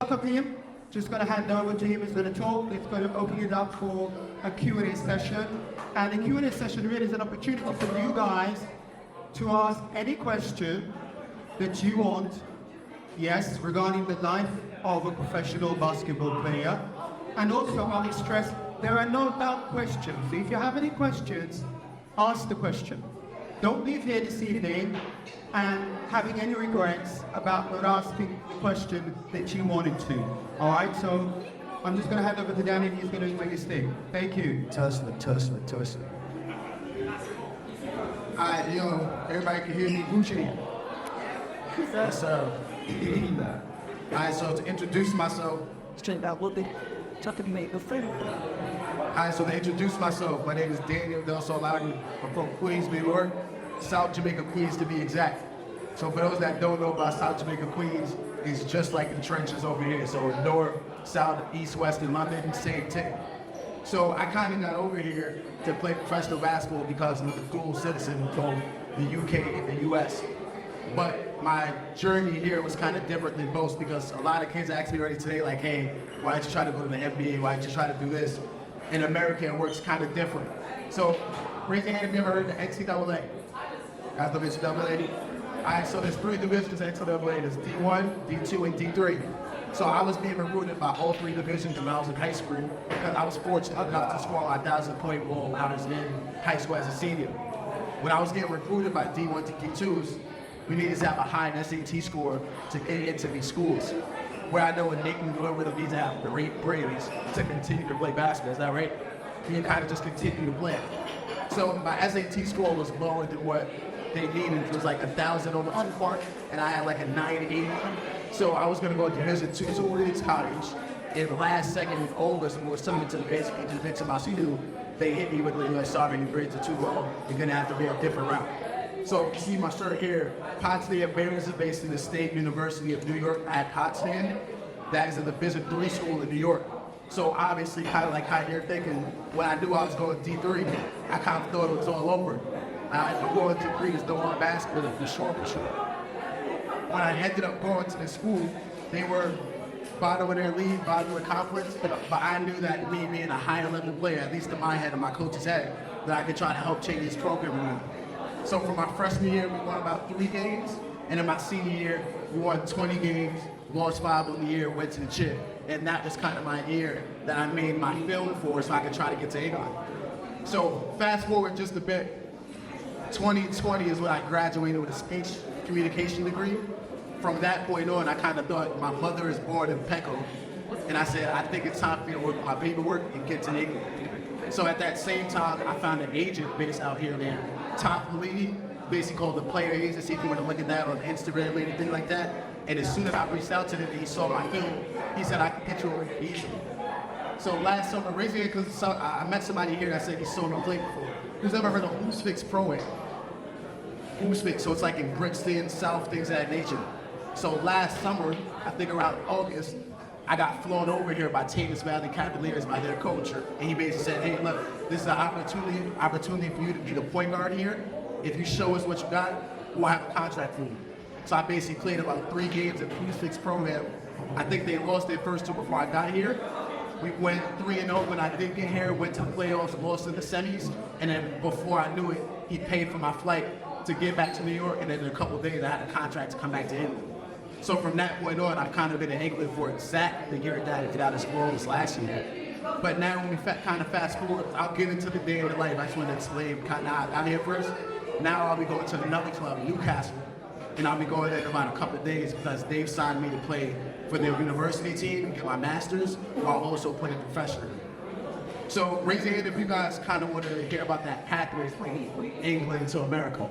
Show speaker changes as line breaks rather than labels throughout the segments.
Welcome him. Just going to hand over to him. He's going to talk. It's going to open it up for a Q&A session. And the Q&A session really is an opportunity for you guys to ask any question that you want, yes, regarding the life of a professional basketball player. And also, I will stress, there are no doubt questions. So if you have any questions, ask the question. Don't leave here this evening and having any regrets about not asking the question that you wanted to. All right, so I'm just going to hand over to Danny and he's going to make his thing. Thank you.
Tussler. All right, everybody can hear me. Gucci. Yes, sir. All right, so to introduce myself.
Straight out, what they talking to me?
All right, so to introduce myself, my name is Daniel Del Solari. I'm from Queens, New York, South Jamaica, Queens to be exact. So for those that don't know about South Jamaica, Queens, it's just like the trenches over here. So north, south, east, west in London, same thing. So I kind of got over here to play professional basketball because I'm a dual citizen from the UK and the US. But my journey here was kind of different than most because a lot of kids ask me already today, like, hey, why did you try to go to the NBA? Why did you try to do this? In America, it works kind of different. So raise your hand if you ever heard of the NCAA. Guys, the NCAA. All right, so there's three divisions of NCAA. There's D1, D2, and D3. So I was being recruited by all three divisions when I was in high school because I was fortunate enough to score a 1,000-point goal when I was in high school as a senior. When I was getting recruited by D1 to D2s, we needed to have a high SAT score to get into these schools. Where I know in Nathan, whoever needs to have great grades to continue to play basketball, is that right? You can kind of just continue to play. So my SAT score was lower than what they needed. It was like 1,000 on the unmark, and I had like a 980. So I was gonna go to Division II Unitas College. And the last second was over, so we were summoned to the basically to fix my student. They hit me with like, sorry, your grades are too low. You're gonna have to be a different route. So you see my shirt here, Potsdam Bears is based in the State University of New York at Potsdam. That is a Division III school in New York. So obviously, kind of like how you're thinking, when I knew I was going to D3, I kind of thought it was all over. If I'm going to D3, it's no more basketball for sure. When I ended up going to the school, they were bottom of their league, bottom of the conference, but I knew that me being a higher level player, at least in my head and my coach's head, that I could try to help change this program around. So for my freshman year, we won about 3 games, and in my senior year, we won 20 games, lost 5 on the year, went to the chip. And that was kind of my year that I made my film for so I could try to get to England. So fast forward just a bit, 2020 is when I graduated with a speech communication degree. From that point on, I kind of thought my mother is born in Pecco, and I said, I think it's time for me to work my paperwork and get to England. So at that same time, I found an agent based out here named Top League, basically called the Player Agency. If you want to look at that on Instagram or anything like that. And as soon as I reached out to him and he saw my film, he said, I can get you over here easily. So last summer, raise your hand because I met somebody here that said he's saw me play before. Who's ever heard of Who's Fix Pro Am? Who's Fix, so it's like in Brixton, South, things of that nature. So last summer, I think around August, I got flown over here by Tavis Valley Cavaliers, by their coach, and he basically said, hey, look, this is an opportunity for you to be the point guard here. If you show us what you got, we'll have a contract for you. So I basically played about 3 games at Who's Fix program. I think they lost their first 2 before I got here. We went 3-0 when I did get here, went to the playoffs, lost in the semis, and then before I knew it, he paid for my flight to get back to New York, and then in a couple of days I had a contract to come back to England. So from that point on, I've kind of been in England for exactly the year that I did out of school was last year. But now when we kind of fast forward, I'll get into the day of the life. I just want to explain kind of out here first. Now I'll be going to another club, Newcastle, and I'll be going there in about a couple of days because they've signed me to play for their university team and get my master's while also playing professional. So raise your hand if you guys kind of want to hear about that pathway from England to America,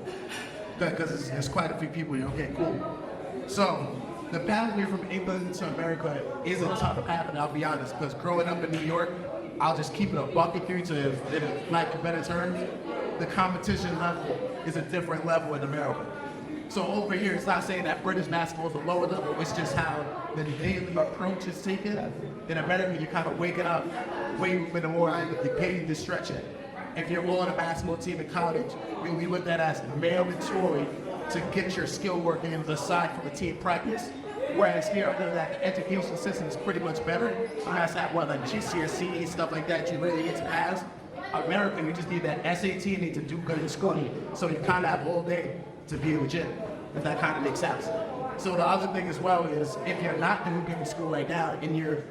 because there's quite a few people here. Okay, cool. So the pathway from England to America is a tough path, and I'll be honest, because growing up in New York, I'll just keep it a buck with you to, in lack of better terms, the competition level is a different level in America. So over here, it's not saying that British basketball is a lower level, it's just how the daily approach is taken. In America, you're kind of waking up way more, you're paid to stretch it. If you're on a basketball team in college, you'll be looked at as mandatory to get your skill work in aside from the team practice. Whereas here, I know that the education system is pretty much better. So that's that, what, like GCSE, stuff like that, you really get to pass. American, you just need that SAT, you need to do good in school. So you kind of have all day to be legit, if that kind of makes sense. So the other thing as well is, if you're not doing good in school right now, and you're,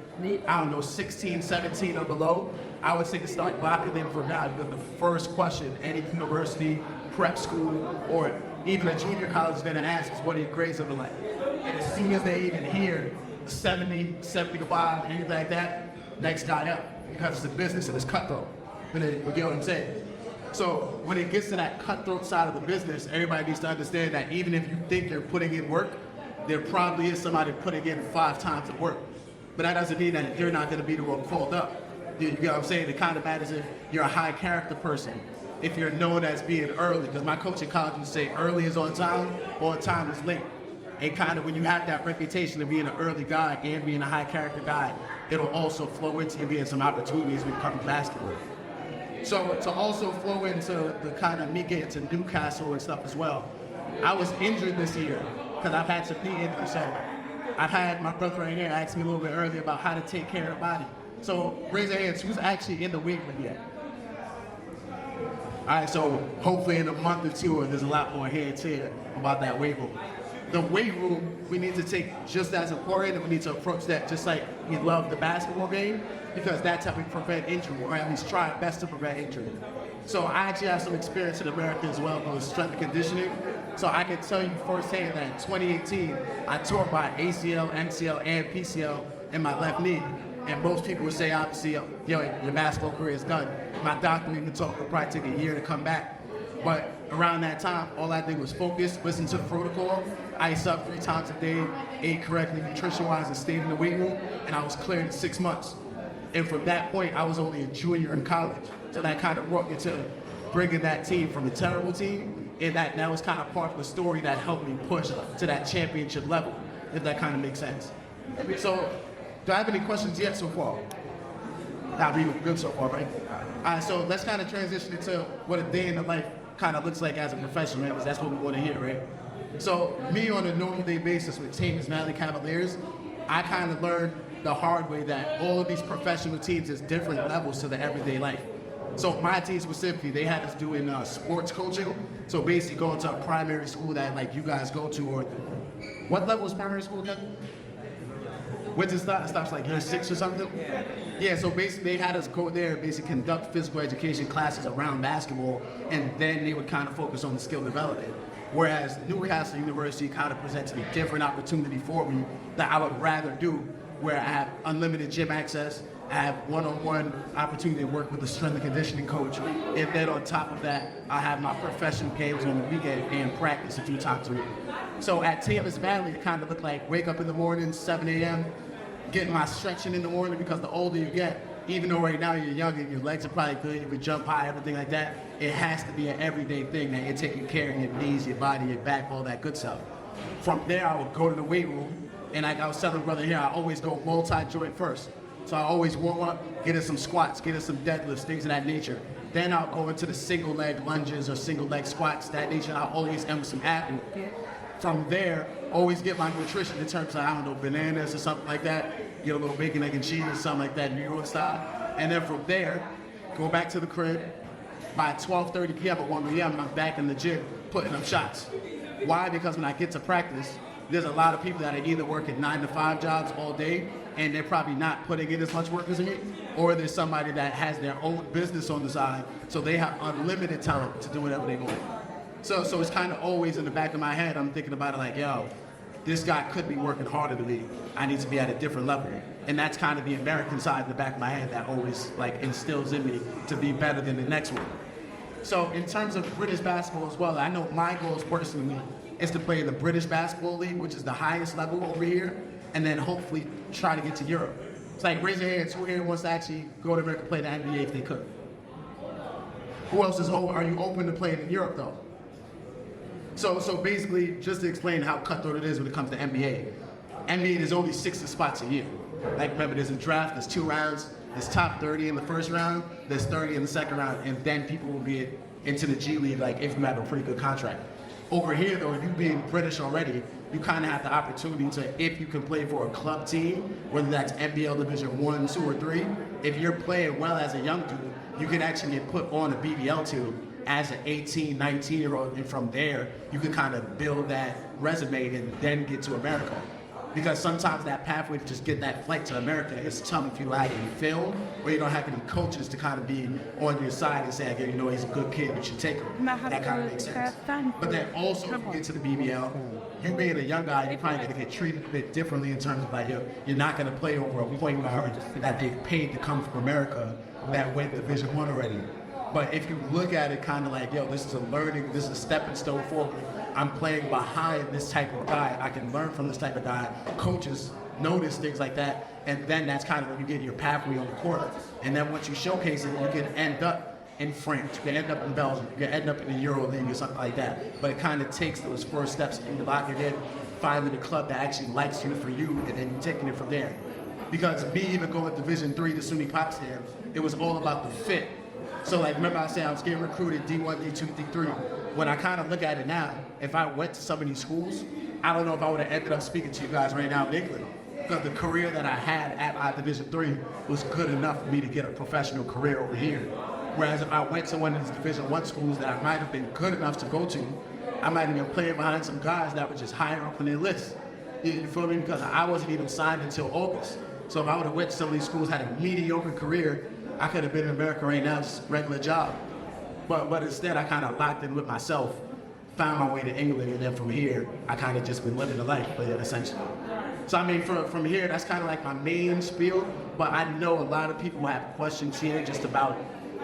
I don't know, 16, 17 or below, I would say to start locking in for now, because the first question any university, prep school, or even a junior college is gonna ask is, what are your grades looking like? And as soon as they even hear 70, 75, anything like that, next guy up, because it's a business and it's cutthroat. You get what I'm saying? So when it gets to that cutthroat side of the business, everybody needs to understand that even if you think you're putting in work, there probably is somebody putting in 5 times the work. But that doesn't mean that you're not gonna be the one called up. You get what I'm saying? It kind of matters if you're a high character person, if you're known as being early, because my coach in college would say early is on time is late. And kind of when you have that reputation of being an early guy and being a high character guy, it'll also flow into you being some opportunities when it comes to basketball. So to also flow into the kind of me getting to Newcastle and stuff as well, I was injured this year because I've had some knee injuries. So I've had my brother right here ask me a little bit earlier about how to take care of the body. So raise your hands, who's actually in the weight room yet? All right, so hopefully in a month or two, there's a lot more heads here about that weight room. The weight room, we need to take just as important, and we need to approach that just like we love the basketball game, because that's how we prevent injury, or at least try our best to prevent injury. So I actually have some experience in America as well with strength and conditioning. So I can tell you firsthand that in 2018, I tore my ACL, MCL, and PCL in my left knee. And most people would say, obviously, yo, your basketball career is done. My doctor even told me it probably took a year to come back. But around that time, all I did was focus, listen to the protocol, ice up 3 times a day, ate correctly nutrition-wise, and stayed in the weight room, and I was cleared in 6 months. And from that point, I was only a junior in college. So that kind of brought me to bringing that team from a terrible team, and that was kind of part of the story that helped me push to that championship level, if that kind of makes sense. So, do I have any questions yet so far? Nah, we good so far, right? All right, so let's kind of transition into what a day in the life kind of looks like as a professional, because that's what we want to hear, right? So me on a normal day basis with Chambers Valley Cavaliers, I kind of learned the hard way that all of these professional teams is different levels to the everyday life. So my team specifically, they had us doing sports coaching. So basically going to a primary school that like you guys go to, or what level is primary school again? When does it stops like year 6 or something? Yeah, so basically they had us go there and basically conduct physical education classes around basketball, and then they would kind of focus on the skill development. Whereas Newcastle University kind of presented a different opportunity for me that I would rather do, where I have unlimited gym access, I have one-on-one opportunity to work with a strength and conditioning coach, and then on top of that, I have my professional games on the weekend and practice a few times a week. So at Chambers Valley, it kind of looked like wake up in the morning, 7 a.m., getting my stretching in the morning, because the older you get, even though right now you're young and your legs are probably good, you can jump high, everything like that, it has to be an everyday thing that you're taking care of your knees, your body, your back, all that good stuff. From there, I would go to the weight room, and like I was telling brother here, I always go multi-joint first. So I always warm up, get in some squats, get in some deadlifts, things of that nature. Then I'll go into the single leg lunges or single leg squats, that nature. I'll always end with some ab. From there, always get my nutrition in terms of, I don't know, bananas or something like that. Get a little bacon, egg, and cheese or something like that, New York style. And then from there, go back to the crib. By 12:30 p.m. or 1 p.m., I'm back in the gym putting up shots. Why? Because when I get to practice, there's a lot of people that are either working 9-to-5 jobs all day, and they're probably not putting in as much work as me, or there's somebody that has their own business on the side, so they have unlimited time to do whatever they want. So it's kind of always in the back of my head, I'm thinking about it like, yo, this guy could be working harder than me. I need to be at a different level. And that's kind of the American side in the back of my head that always like instills in me to be better than the next one. So in terms of British basketball as well, I know my goals personally is to play in the British Basketball League, which is the highest level over here, and then hopefully try to get to Europe. It's like, raise your hands, who here wants to actually go to America and play the NBA if they could? Who else are you open to playing in Europe though? So basically, just to explain how cutthroat it is when it comes to NBA. NBA, there's only 60 spots a year. Like remember, there's a draft, there's 2 rounds, there's top 30 in the first round, there's 30 in the second round, and then people will get into the G League like if you have a pretty good contract. Over here though, you being British already, you kind of have the opportunity to, if you can play for a club team, whether that's NBL Division 1, 2, or 3, if you're playing well as a young dude, you can actually get put on a BBL team as an 18, 19-year-old, and from there, you can kind of build that resume and then get to America. Because sometimes that pathway to just get that flight to America is tough if you lack any film or you don't have any coaches to kind of be on your side and say, okay, you know, he's a good kid, you should take him. That kind of makes sense. But then also, if you get to the BBL, you being a young guy, you're probably going to get treated a bit differently in terms of like, you're not going to play over a point guard that they paid to come from America that went Division I already. But if you look at it kind of like, yo, this is a learning, this is a stepping stone forward. I'm playing behind this type of guy. I can learn from this type of guy. Coaches notice things like that, and then that's kind of when you get your pathway on the court. And then once you showcase it, you can end up in France, you can end up in Belgium, you can end up in the Euro League or something like that. But it kind of takes those first steps in the locking in, finding a club that actually likes you for you, and then taking it from there. Because me even going to Division III to SUNY Potsdam, it was all about the fit. So like, remember I said I was getting recruited D1, D2, D3. When I kind of look at it now, if I went to some of these schools, I don't know if I would have ended up speaking to you guys right now in England. Because the career that I had at my Division III was good enough for me to get a professional career over here. Whereas if I went to one of these Division I schools that I might have been good enough to go to, I might have been playing behind some guys that were just higher up on their list. You feel me? Because I wasn't even signed until August. So if I would have went to some of these schools, had a mediocre career, I could have been in America right now, just a regular job. But instead, I kind of locked in with myself, found my way to England, and then from here, I kind of just been living the life, essentially. So I mean, from here, that's kind of like my main spiel, but I know a lot of people have questions here just about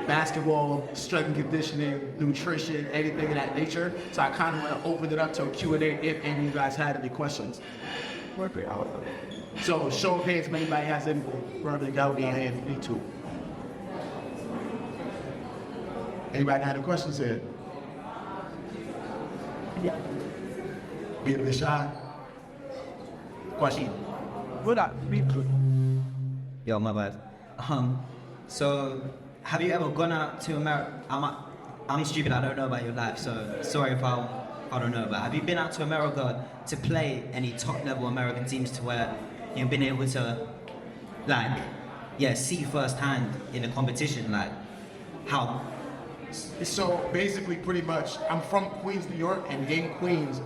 basketball, strength and conditioning, nutrition, anything of that nature. So I kind of want to open it up to a Q&A if any of you guys had any questions. So show of hands if anybody has anything. Brother, got me a hand, me too. Anybody got any questions here?
Yeah.
Be a bit shy. Question.
Would I be good?
Yo, my bad. So, have you ever gone out to America? I'm stupid, I don't know about your life, so sorry if I don't know, but have you been out to America to play any top-level American teams to where you've been able to, like, see firsthand in the competition, like, how?
So basically, pretty much, I'm from Queens, New York, and in Queens,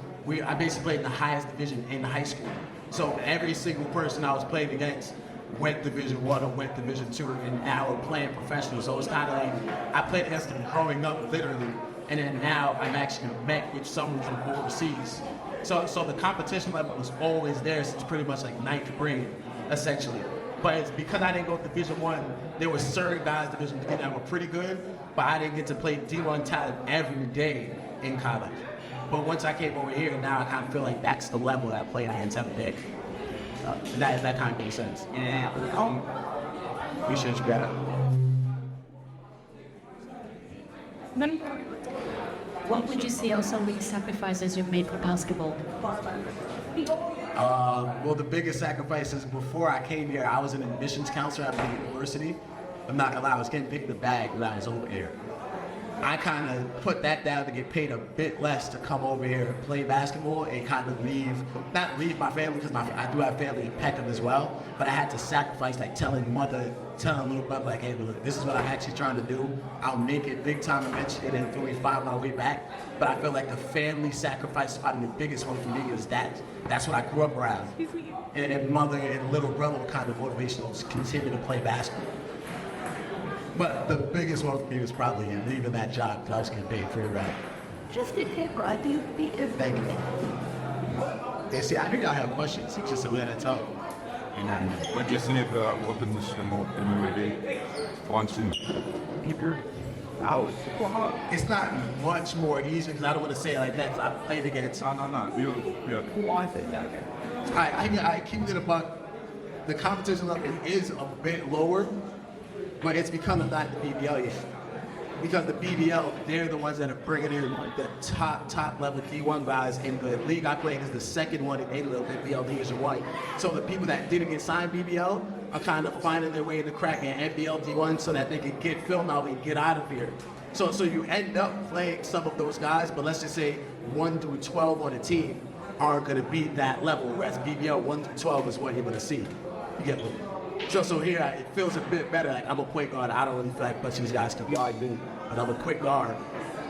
I basically played in the highest division in high school. So every single person I was playing against went Division I or went Division II, and now we're playing professional. So it's kind of like, I played against them growing up, literally, and then now I'm actually met with someone from overseas. So the competition level was always there since pretty much like ninth grade, essentially. But it's because I didn't go to Division I, there were certain guys Division III that were pretty good, but I didn't get to play D1 talent every day in college. But once I came over here, now I kind of feel like that's the level that I play against every day. That kind of makes sense.
Yeah.
Appreciate you, guys.
Then,
What would you say are some of the sacrifices you've made for basketball?
Well, the biggest sacrifice is before I came here, I was an admissions counselor at the university. I'm not gonna lie, I was getting picked the bag when I was over here. I kind of put that down to get paid a bit less to come over here and play basketball and kind of not leave my family, because I do have family in Peckham as well, but I had to sacrifice, like telling little brother, like, hey, look, this is what I'm actually trying to do. I'll make it big time eventually and then fully find my way back. But I feel like the family sacrifice is probably the biggest one for me, is that's what I grew up around. And mother and little brother were kind of motivational to continue to play basketball. But the biggest one for me was probably leaving that job because I was getting paid pretty right.
just a camera, I do be a
Thank you. Yeah, see, I knew y'all have questions. It's just a way to talk.
What do you think about weapons in movie? For instance,
people out.
It's not much more easy because I don't want to say it like that. 'Cause I played against.
no.
Why is it that?
I keep it about the competition level is a bit lower, but it's becoming not the BBL yet. Because the BBL, they're the ones that are bringing in the top level D1 guys, and the league I played is the second one in A-level BBL Division 1. So the people that didn't get signed BBL are kind of finding their way into cracking NBL D1 so that they can get film out and get out of here. So you end up playing some of those guys, but let's just say 1 through 12 on a team
aren't going to be that level, whereas BBL 1 through 12 is what you're going to see. You get me? So here, it feels a bit better. Like, I'm a point guard. I don't really feel like much of these guys can guard me, but I'm a quick guard.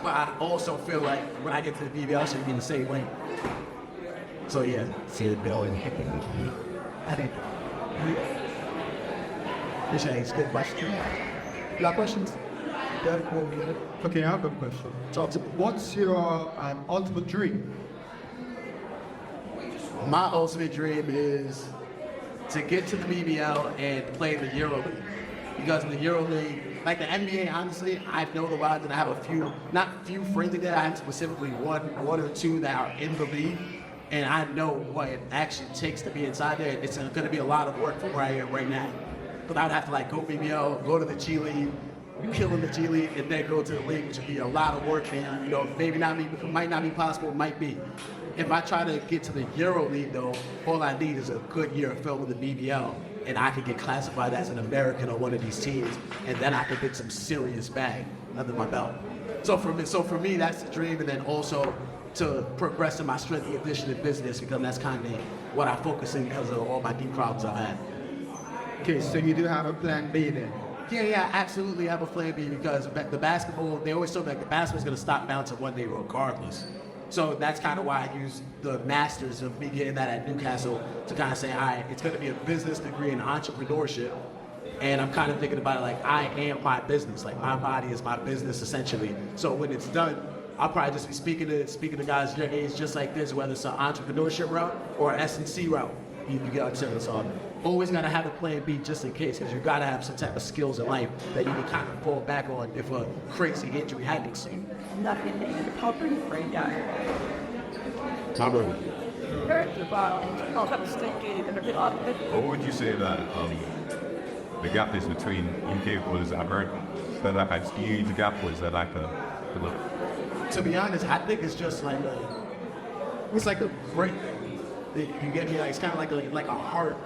But I also feel like when I get to the BBL, I should be the same way. So yeah.
See the bill and I think
This is good question.
You have questions? Okay, I have a question. So, what's your ultimate dream?
My ultimate dream is to get to the BBL and play in the EuroLeague. Because in the EuroLeague, like the NBA, honestly, I know the odds and I have a few, not few friends that I have specifically one or two that are in the league. And I know what it actually takes to be inside there. It's going to be a lot of work from where I am right now. But I would have to like go BBL, go to the G League, kill in the G League, and then go to the league, which would be a lot of work. And you know, maybe not be, might not be possible, might be. If I try to get to the Euro League, though, all I need is a good year filled with the BBL, and I could get classified as an American on one of these teams, and then I could get some serious bag under my belt. So for me, that's the dream, and then also to progress in my strength and conditioning business, because that's kind of what I focus in because of all my deep problems I've had.
Okay, so you do have a plan B then?
Yeah, absolutely have a plan B, because the basketball, they always told me like the basketball's gonna stop bouncing one day regardless. So that's kind of why I use the masters of me getting that at Newcastle to kind of say, all right, it's gonna be a business degree in entrepreneurship. And I'm kind of thinking about it like I am my business, like my body is my business essentially. So when it's done, I'll probably just be speaking to guys your age just like this, whether it's an entrepreneurship route or an S&C route. You get what I'm saying? So always gotta have a plan B just in case, because you gotta have some type of skills in life that you can kind of fall back on if a crazy injury happens to you.
nothing in the property right now.
What would you say that the gap is between UK was America? That like a huge gap, was that like a look?
To be honest, I think it's just like it's like a break. You get me? Like it's kind of like a heart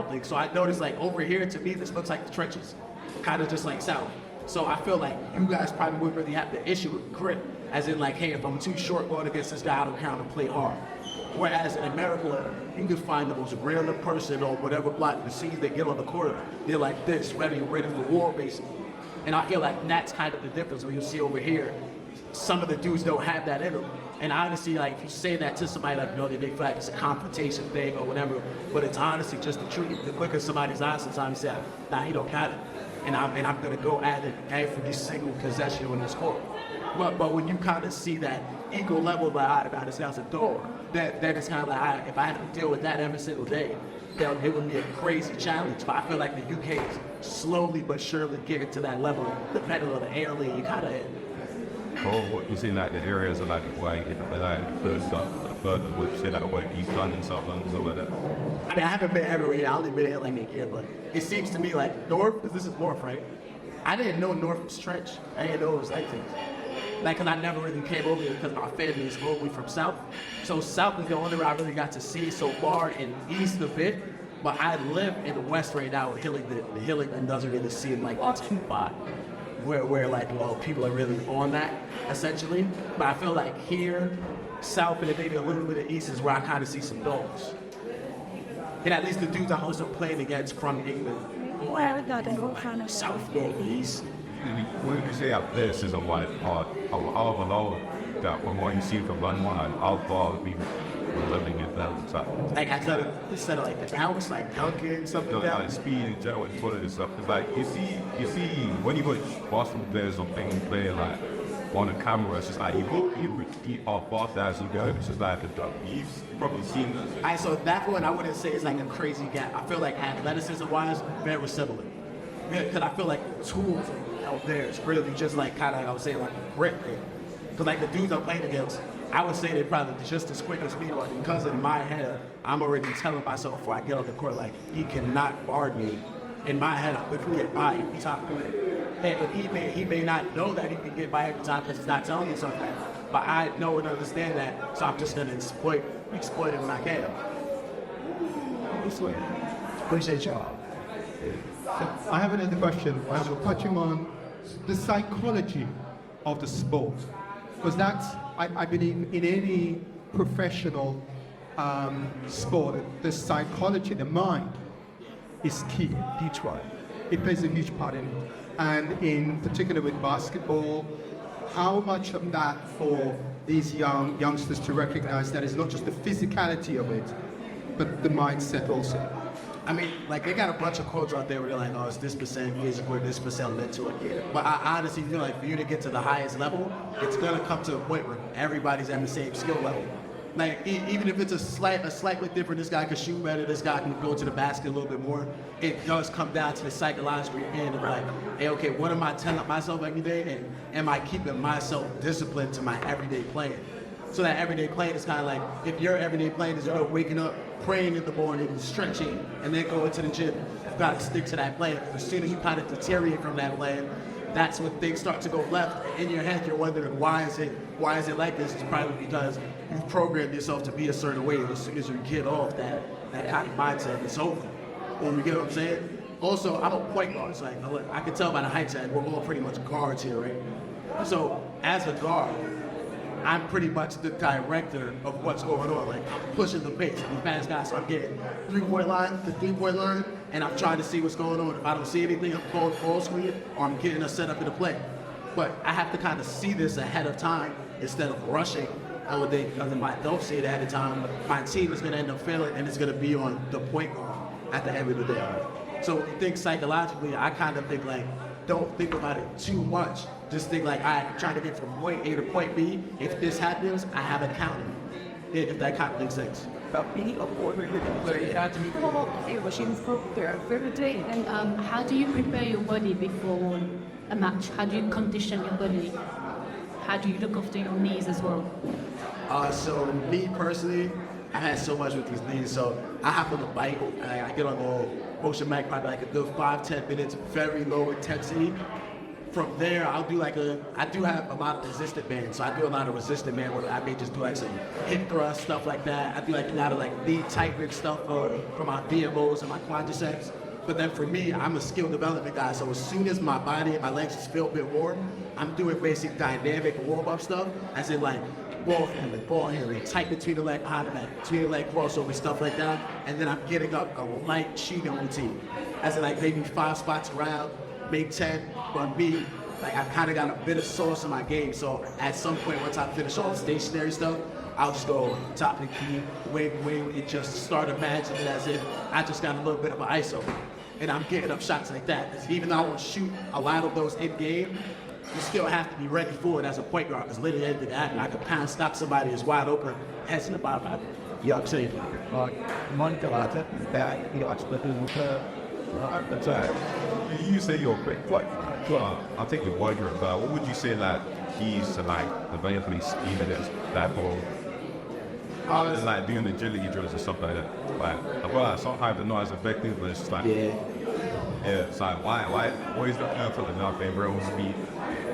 thing. So I noticed like over here, to me, this looks like the trenches, kind of just like south. So I feel like you guys probably wouldn't really have the issue with grip, as in like, hey, if I'm too short going against this guy, I don't care, I'm gonna play hard. Whereas in America, you can find the most random person or whatever block the scenes they get on the court, they're like this, ready for war basically. And I feel like that's kind of the difference when you see over here. Some of the dudes don't have that in them. And honestly, like if you say that to somebody like, you know, they make feel like it's a confrontation thing or whatever, but it's honestly just the truth. The quicker somebody's honest, sometimes say, nah, he don't got it. And I'm gonna go at it every single possession on this court. But when you kind of see that equal level of about this guy's a door, that it's kind of like, if I had to deal with that every single day, then it would be a crazy challenge. But I feel like the UK is slowly but surely getting to that level, depending on the air league you kind of in.
Or what you see like the areas of like where first stuff, further would say like what East London, South London, stuff like that.
I mean, I haven't been everywhere. I only been here like a year, but it seems to me like North, because this is North, right? I didn't know North was trench. I didn't know it was like things. Like, cause I never really came over here because my family is mostly from South. So South is the only where I really got to see so far, and East a bit. But I live in the West right now with Hillingdon. The Hillingdon doesn't really seem like a too spot where like, well, people are really on that, essentially. But I feel like here, South and maybe a little bit of East is where I kind of see some dogs. And at least the dudes I'm also playing against from England. South, East.
When you say up this is a what, how below that from what you see from run one, how far we were living in that side.
Like I said, instead of like the house, like dunking, something like that.
Speed and general and Twitter and stuff. It's like you see when you watch Boston players or things play like on the camera, it's just like you are fast as you go. It's just like you've probably seen this.
Alright, so that one I wouldn't say is like a crazy gap. I feel like athleticism wise, very similar. Because I feel like the tools out there is really just like kind of, I would say, like a grip. Because like the dudes I'm playing against, I would say they're probably just as quick as me, but because in my head, I'm already telling myself before I get on the court, like, he cannot guard me. In my head, I'm looking at by every time. But he may not know that he can get by every time because he's not telling me something. But I know and understand that, so I'm just going to exploit it when I can. Appreciate y'all.
I have another question. I was touching on the psychology of the sport. Because that's, I believe, in any professional sport, the psychology, the mind is key. Each one. It plays a huge part in it. And in particular with basketball, how much of that for these youngsters to recognize that it's not just the physicality of it, but the mindset also.
I mean, like, they got a bunch of quotes out there where they're like, oh, it's this percent physical, this percent mental. But I honestly feel like for you to get to the highest level, it's going to come to a point where everybody's at the same skill level. Like, even if it's a slightly different, this guy can shoot better, this guy can go to the basket a little bit more, it does come down to the psychological end of like, hey, okay, what am I telling myself every day, and am I keeping myself disciplined to my everyday playing? So that everyday playing is kind of like, if your everyday playing is waking up, praying in the morning, stretching, and then going to the gym, you've got to stick to that plan. As soon as you kind of deteriorate from that plan, that's when things start to go left. In your head, you're wondering, why is it like this? It's probably because you've programmed yourself to be a certain way. As soon as you get off that mindset, it's over. You get what I'm saying? Also, I'm a point guard, so I can tell by the height tag, we're all pretty much guards here, right? So as a guard, I'm pretty much the director of what's going on. Like, I'm pushing the pace. The fast guys, so I'm getting the three-point line, and I'm trying to see what's going on. If I don't see anything, I'm going full screen, or I'm getting a setup in the play. But I have to kind of see this ahead of time instead of rushing. Because if I don't see it ahead of time, my team is going to end up failing, and it's going to be on the point guard at the end of the day. So when you think psychologically, I kind of think like, don't think about it too much. Just think like, I'm trying to get from point A to point B. If this happens, I have it counted. If that kind of makes sense.
And how do you prepare your body before a match? How do you condition your body? How do you look after your knees as well?
So me personally, I had so much with these knees. So I hop on the bike. I get on the motion bike probably like a good 5-10 minutes, very low intensity. From there, I do have a lot of resistant bands. So I do a lot of resistant band where I may just do like some hip thrust, stuff like that. I do like a lot of like knee tightening stuff for my DMOs and my quadriceps. But then for me, I'm a skill development guy. So as soon as my body and my legs just feel a bit warm, I'm doing basic dynamic warm-up stuff, as in like ball handling, tight between the leg, high back, between the leg crossover, stuff like that. And then I'm getting up a light cheating routine, as in like maybe 5 spots around, make 10, but me, like I've kind of got a bit of sauce in my game. So at some point, once I finish all the stationary stuff, I'll just go top of the key, wave, and just start imagining it as if I just got a little bit of an ISO. And I'm getting up shots like that. Even though I won't shoot a lot of those in game, you still have to be ready for it as a point guard. Because literally anything can happen. I could pound stop somebody who's wide open, heads in the bottom. Yeah, I'm saying.
You say you're quick. I'll take the word you're about. What would you say like keys to like developing speed this that whole like doing agility drills or something like that? Like sometimes they're not as effective, but it's just like it's like why always the effort enough and real speed.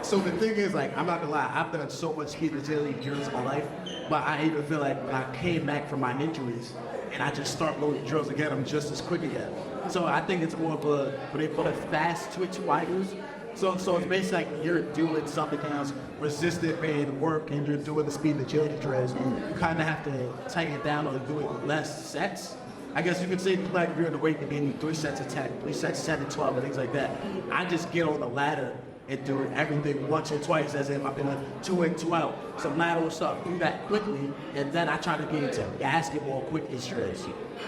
So the thing is, like, I'm not gonna lie, I've done so much speed agility drills in my life, but I even feel like when I came back from my injuries and I just start loading drills again, I'm just as quick again. So I think it's more of what they call a fast twitch wires. So it's basically like you're doing something else, resistant band work, and you're doing the speed agility drills. You kind of have to tighten it down or do it with less sets. I guess you could say like if you're in the weight division, 3 sets of 10, 3 sets of 7, 12, and things like that. I just get on the ladder and do everything once or twice, as if I've been a 2 in, 2 out. Some lateral stuff, do that quickly, and then I try to get into basketball quick drills.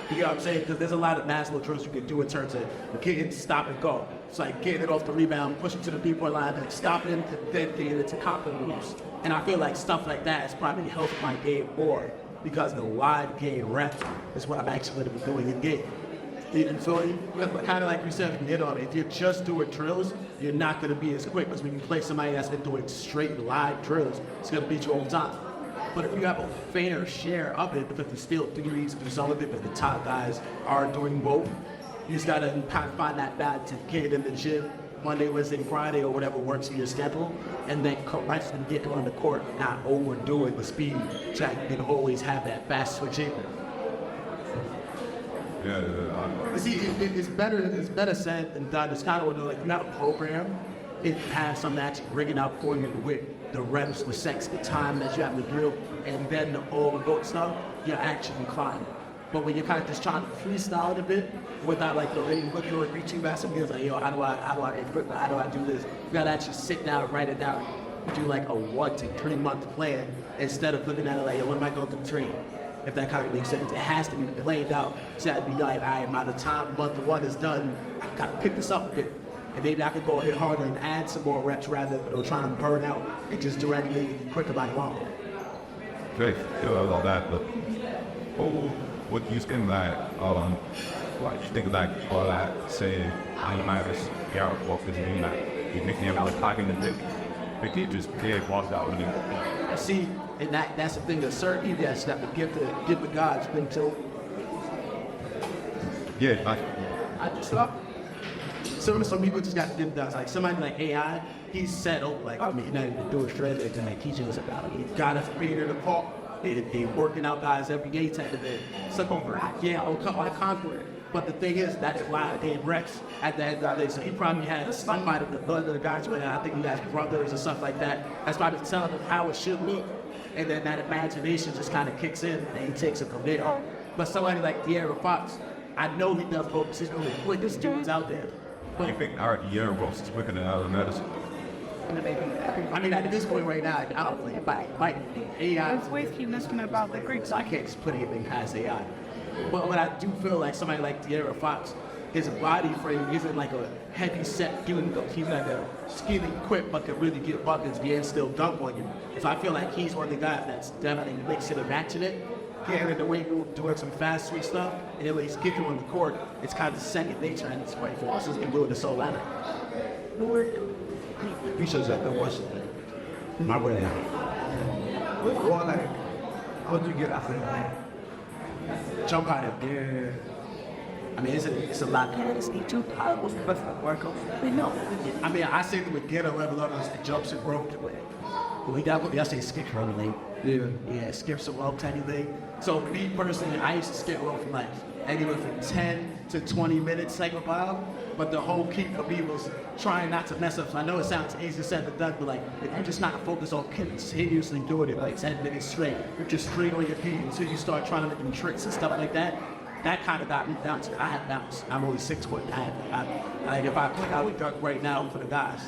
You get what I'm saying? Because there's a lot of basketball drills you can do in terms of getting stop and go. It's like getting it off the rebound, pushing to the 3-point line, and stopping it, then getting it to compliment moves. And I feel like stuff like that has probably helped my game more, because the wide game reps is what I'm actually going to be doing in game. And so, kind of like you said, if you're just doing drills, you're not going to be as quick. Because when you play somebody that's been doing straight live drills, it's going to beat you all the time. But if you have a fair share of it, because there's still theories to some of it, but the top guys are doing both, you just got to kind of find that balance and get in the gym Monday, Wednesday, Friday, or whatever works in your schedule, and then correct and get on the court, not overdo it with speed, so you can always have that fast switching.
Yeah.
See, it's better said than done. It's kind of like you have a program, it has some actually bringing out for you with the reps, the sex, the time that you have to do, and then the overload stuff, you're actually climbing. But when you're kind of just trying to freestyle it a bit, without like the way you look at your reaching back, some guys like, yo, how do I equip, how do I do this? You gotta actually sit down and write it down. Do like a 1 to 3 month plan instead of looking at it like, yo, when am I going to train? If that kind of makes sense, it has to be planned out. So that be like, all right, by the time month 1 is done, I gotta pick this up a bit. And maybe I could go a bit harder and add some more reps rather than trying to burn out and just directly quicker by long.
Great, all that, but what do you think that, what you think like, all that, say, Unitas, Garrett Walker's name, that you nickname out talking the dick. They can't just pay walk out with him.
See, and that's the thing, that certain people that would give the gods been told.
Yeah,
I just thought some people just got them does. Like somebody like AI, he's set up like, I mean, nothing to do with shred and like teaching us about it. He got us figured apart. They working out guys every day type of thing. So yeah, I conquer it. But the thing is, that's why they Rex at the end of the day. So he probably had somebody of the blood of the guys with him. I think he has brothers and stuff like that. That's probably telling him how it should look. And then that imagination just kind of kicks in and he takes it from there. But somebody like De'Aaron Fox, I know he does focus. He's really quick. This dude's out there.
But you think our year roast is quicker than other medicine?
I mean, at this point right now, I don't think by AI.
Let's wait, keep listening about the Greeks.
So I can't just put anything past AI. But I do feel like somebody like De'Aaron Fox, his body frame isn't like a heavy set doing. He's like a skinny quick but can really get buckets and still dunk on you. So I feel like he's one of the guys that's definitely makes it a matching it. Yeah, and the way you're doing some fast switch stuff, and then when he's kicking on the court, it's kind of second nature and it's quite for us. He's been doing it so long.
He says that the worst my way. Well, like, how do you get after that?
Jump out of there. I mean, it's a lot.
What's the best workout?
I mean, I say the beginner level of the jumps and rope. Well, he got what I say skip rope leg. Yeah, skip some rope, tiny leg. So me personally, I used to skip rope for like anywhere from 10 to 20 minutes like a while. But the whole key for me was trying not to mess up. So I know it sounds easy said but done, but like I'm just not focused on continuously doing it like 10 minutes straight. You're just straight on your feet until you start trying to make them tricks and stuff like that. That kind of got me down to I had bounce. I'm only 6 foot. Like if I put out a dunk right now for the guys.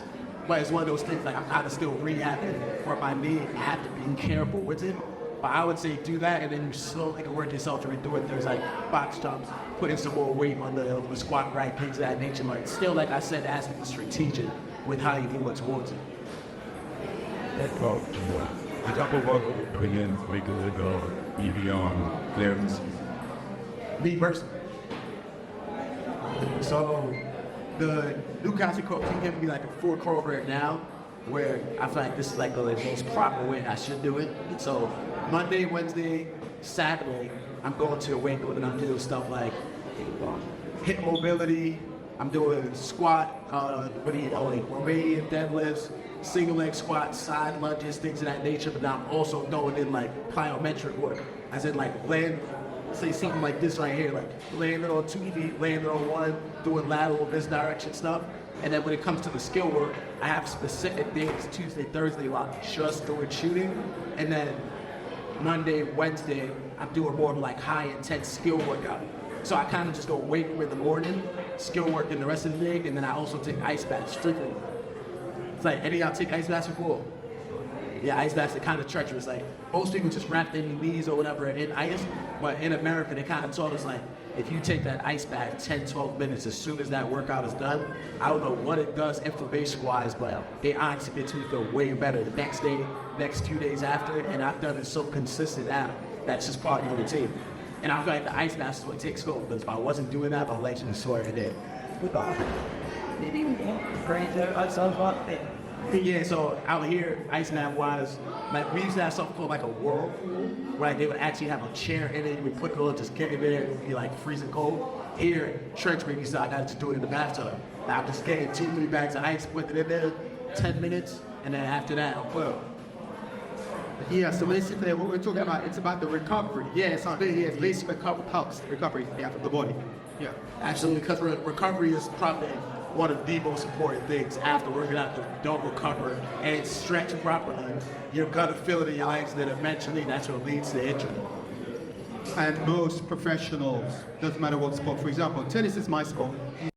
But it's one of those things like I'm kind of still rehabbing for my knee. I have to be careful with it. But I would say do that and then you slowly can work yourself to do it. There's like box jumps, putting some more weight on the squat rack, things of that nature. Like still, like I said, it has to be strategic with how you do it towards it.
That's all. The couple of opinions make it go beyond clearance.
Me personally. So the Newcastle coach can give me like a full program now where I feel like this is like the most proper way I should do it. So Monday, Wednesday, Saturday, I'm going to a weight room and I'm doing stuff like hip mobility. I'm doing squat, Romanian deadlifts, single leg squats, side lunges, things of that nature. But I'm also going in like plyometric work, as in like laying, say something like this right here, like laying it on 2 feet, laying it on one, doing lateral this direction stuff. And then when it comes to the skill work, I have specific days, Tuesday, Thursday, like just doing shooting. And then Monday, Wednesday, I'm doing more of like high intense skill workout. So I kind of just go weight room in the morning, skill work in the rest of the day, and then I also take ice baths strictly. It's like, any of y'all take ice baths before? Yeah, ice baths are kind of treacherous. Like, most people just wrap their knees or whatever in ice, but in America, they kind of told us like, if you take that ice bath 10, 12 minutes, as soon as that workout is done, I don't know what it does inflammation-wise, but they honestly makes me feel way better the next day, next 2 days after, and I've done it so consistent now, that's just part of the routine. And I feel like the ice bath is what takes hold, because if I wasn't doing that, my legs would sore every day. Yeah, so out here, ice mat wise, like we used to have something called like a whirlpool, where they would actually have a chair in it, we put it on, just kick it in, it would be like freezing cold. Here, church we used to, I got to do it in the bathtub. I'm just getting 2-3 bags of ice, put it in there, 10 minutes, and then after that, I'll put it.
Yeah, so basically what we're talking about, it's about the recovery. Yeah, it's basically helps recovery, yeah, for the body. Yeah.
Absolutely, because recovery is probably one of the most important things after working out. If you don't recover and stretch properly, you're gonna feel it in your legs, then eventually that's what leads to injury.
And most professionals, doesn't matter what sport, for example, tennis is my sport.